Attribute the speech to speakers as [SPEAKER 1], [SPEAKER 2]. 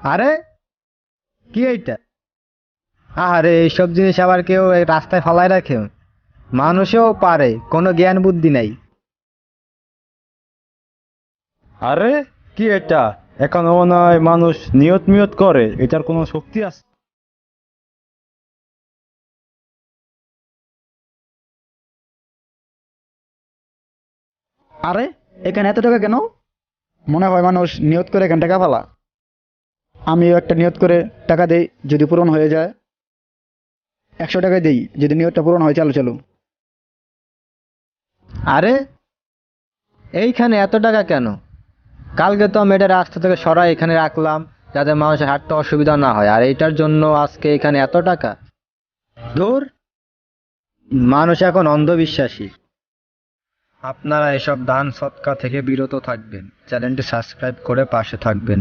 [SPEAKER 1] আরে কি এইটা? আরে এইসব জিনিস আবার কেউ এই রাস্তায় ফালায় রাখে? মানুষেও পারে, কোনো জ্ঞান বুদ্ধি নাই।
[SPEAKER 2] আরে কি এটা? এখন মনে হয় মানুষ নিয়ত মিয়ত করে, এটার কোনো শক্তি আছে?
[SPEAKER 3] আরে এখানে এত টাকা কেন? মনে হয় মানুষ নিয়ত করে এখানে টাকা ফালা। আমিও একটা নিয়ত করে টাকা দেই, যদি পূরণ হয়ে যায়। 100 টাকায় দেই, যদি নিয়তটা পূরণ হয়। চালু চালু।
[SPEAKER 1] আরে এইখানে এত টাকা কেন? কালকে তো আমি এটা রাস্তা থেকে সরাই এখানে রাখলাম, যাতে মানুষের হাঁটতে অসুবিধা না হয়, আর এইটার জন্য আজকে এখানে এত টাকা? ধুর, মানুষ এখন অন্ধবিশ্বাসী। আপনারা এসব দান সৎকা থেকে বিরত থাকবেন, চ্যানেলটি সাবস্ক্রাইব করে পাশে থাকবেন।